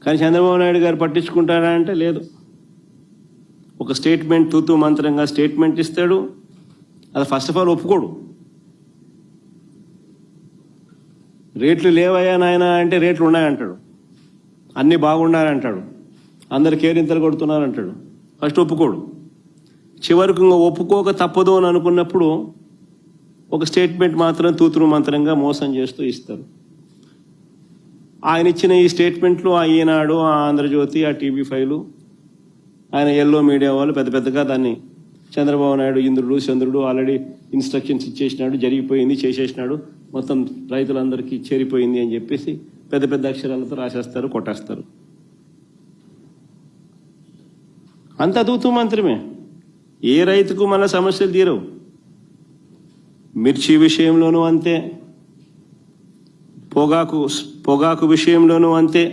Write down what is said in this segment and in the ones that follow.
కానీ చంద్రబాబు నాయుడు గారు పట్టించుకుంటారా అంటే లేదు. ఒక స్టేట్మెంట్ తూతూ మంత్రంగా స్టేట్మెంట్ ఇస్తాడు, అది ఫస్ట్ ఆఫ్ ఆల్ ఒప్పుకోడు. రేట్లు లేవయ్యా నాయన అంటే రేట్లు ఉన్నాయంటాడు, అన్నీ బాగున్నారంటాడు, అందరు కేరింతలు కొడుతున్నారంటాడు, ఫస్ట్ ఒప్పుకోడు. చివరికి ఇంకా ఒప్పుకోక తప్పదు అని అనుకున్నప్పుడు ఒక స్టేట్మెంట్ మాత్రం తూతురు మంత్రంగా మోసం చేస్తూ ఇస్తారు. ఆయన ఇచ్చిన ఈ స్టేట్మెంట్లు ఆ ఈనాడు, ఆ ఆంధ్రజ్యోతి, ఆ TV5, ఆయన ఎల్లో మీడియా వాళ్ళు పెద్ద పెద్దగా దాన్ని చంద్రబాబు నాయుడు ఇంద్రుడు చంద్రుడు ఆల్రెడీ ఇన్స్ట్రక్షన్స్ ఇచ్చేసినాడు, జరిగిపోయింది, చేసేసినాడు, మొత్తం రైతులందరికీ చేరిపోయింది అని చెప్పేసి పెద్ద పెద్ద అక్షరాలతో రాసేస్తారు, కొట్టేస్తారు. అంత తూతూ మంత్రమే. ఏ రైతుకు మన సమస్యలు తీరవు. మిర్చి విషయంలోనూ అంతే, పొగాకు విషయంలోనూ అంతే,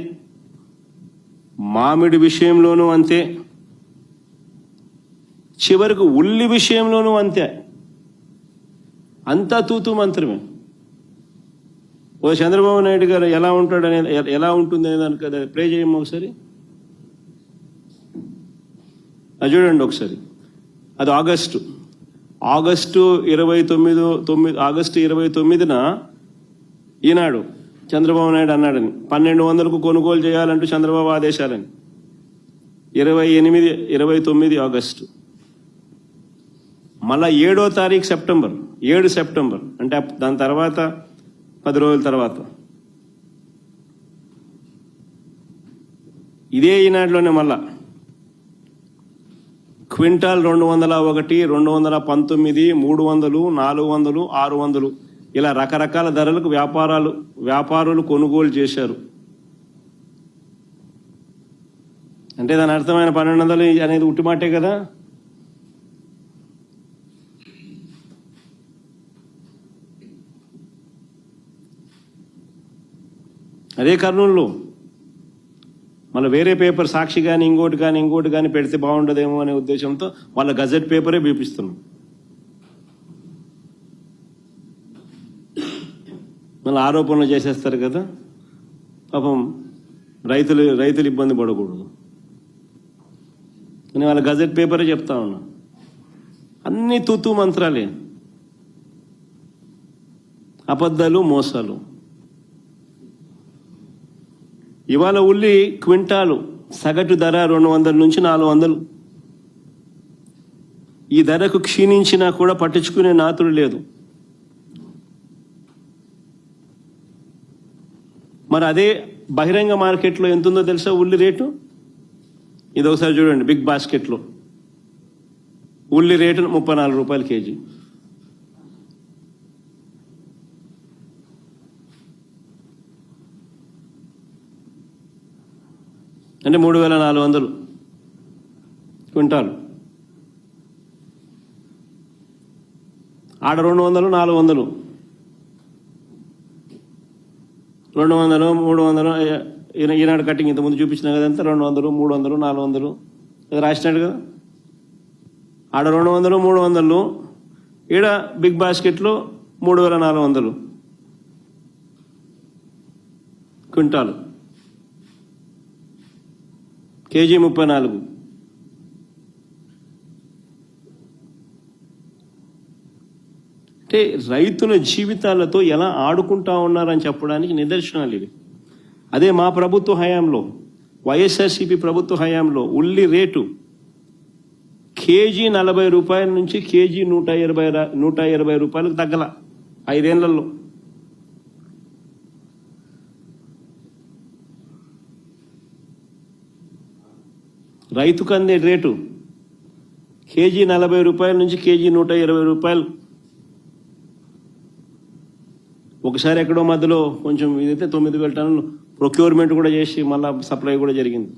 మామిడి విషయంలోనూ అంతే, చివరికి ఉల్లి విషయంలోనూ అంతే. అంతా తూతూ మంత్రమే. ఓ చంద్రబాబు నాయుడు గారు ఎలా ఉంటాడనే, ఎలా ఉంటుంది అనే దానికి కదా ప్లే చేయము ఒకసారి. అది చూడండి ఒకసారి. అది ఆగస్టు 29న ఈనాడు చంద్రబాబు నాయుడు అన్నాడని 1200కు కొనుగోలు చేయాలంటూ చంద్రబాబు ఆదేశాలని. 29 ఆగస్టు. మళ్ళా 7వ తారీఖు సెప్టెంబర్, 7 సెప్టెంబర్ అంటే దాని తర్వాత 10 రోజుల తర్వాత ఇదే ఈనాడులోనే మళ్ళా క్వింటాల్ 201, 219, 300, 400, 600 ఇలా రకరకాల ధరలకు వ్యాపారులు కొనుగోలు చేశారు. అంటే దాని అర్థమైన 1200 అనేది ఉట్టిమాటే కదా. అదే కర్నూలులో మళ్ళీ వేరే పేపర్ సాక్షి కానీ ఇంకోటి కానీ పెడితే బాగుండదేమో అనే ఉద్దేశంతో వాళ్ళ గజెట్ పేపరే చూపిస్తున్నాం. మళ్ళీ ఆరోపణలు చేసేస్తారు కదా. పాపం రైతులు ఇబ్బంది పడకూడదు అని వాళ్ళ గజెట్ పేపరే చెప్తా ఉన్నా. అన్ని తూతూ మంత్రాలే, అబద్ధాలు, మోసాలు. ఇవాళ ఉల్లి క్వింటాలు సగటు ధర 200 నుంచి 400. ఈ ధరకు క్షీణించినా కూడా పట్టించుకునే నాతుడు లేదు. మరి అదే బహిరంగ మార్కెట్లో ఎంత ఉందో తెలుసా ఉల్లి రేటు? ఇది ఒకసారి చూడండి. బిగ్ బాస్కెట్లో ఉల్లి రేటు 34 రూపాయలు కేజీ. అంటే 3400 క్వింటాలు. ఆడ 200, 400, 200, 300. ఈనాడు కటింగ్ ఇంతకుముందు చూపించిన కదంతా 200, 300, 400 రాసినాడు కదా. ఆడ 200, 300, ఈడ బిగ్ బాస్కెట్లో 3400 క్వింటాలు, కేజీ 34. అంటే రైతుల జీవితాలతో ఎలా ఆడుకుంటా ఉన్నారని చెప్పడానికి నిదర్శనాలు ఇవి. అదే మా ప్రభుత్వ హయాంలో, వైఎస్ఆర్సీపీ ప్రభుత్వ హయాంలో ఉల్లి రేటు కేజీ 40 రూపాయల నుంచి కేజీ 120 రూపాయలకు తగ్గల 5 ఏళ్లలో. రైతుకు అందే రేటు కేజీ 40 రూపాయల నుంచి కేజీ 120 రూపాయలు. ఒకసారి ఎక్కడో మధ్యలో కొంచెం ఇదైతే 9,000 టన్నులు ప్రొక్యూర్మెంట్ కూడా చేసి మళ్ళా సప్లై కూడా జరిగింది.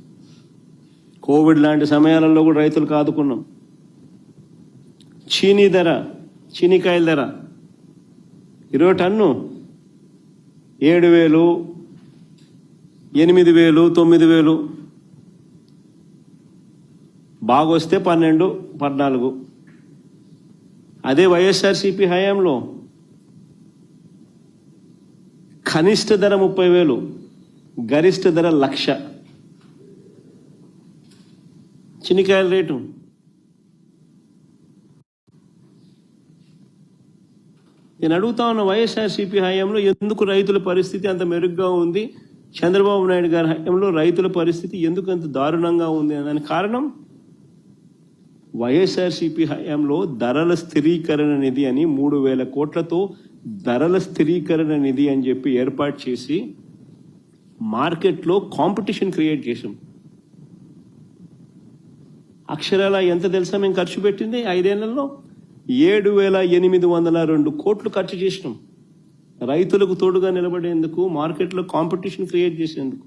కోవిడ్ లాంటి సమయాలలో కూడా రైతులకు ఆదుకున్నాం. చీనికాయల ధర 20 టన్ను 7,000, 8,000, 9,000, బాగొస్తే 12, 14. అదే వైఎస్ఆర్సీపీ హయాంలో కనిష్ట ధర 30,000, గరిష్ట ధర 1,00,000. చిన్నికాయల రేటు నేను అడుగుతా ఉన్న వైఎస్ఆర్సీపీ హయాంలో ఎందుకు రైతుల పరిస్థితి అంత మెరుగ్గా ఉంది, చంద్రబాబు నాయుడు గారి హయాంలో రైతుల పరిస్థితి ఎందుకు అంత దారుణంగా ఉంది అనే దానికి కారణం వైఎస్ఆర్సీపీ హయాంలో ధరల స్థిరీకరణ నిధి అని 3,000 కోట్లతో ధరల స్థిరీకరణ నిధి అని చెప్పి ఏర్పాటు చేసి మార్కెట్లో కాంపిటీషన్ క్రియేట్ చేసాం. అక్షరాల ఎంత తెలుసా మేము ఖర్చు పెట్టింది 5 ఏళ్లలో 7,802 కోట్లు ఖర్చు చేసినాం రైతులకు తోడుగా నిలబడేందుకు, మార్కెట్లో కాంపిటీషన్ క్రియేట్ చేసేందుకు.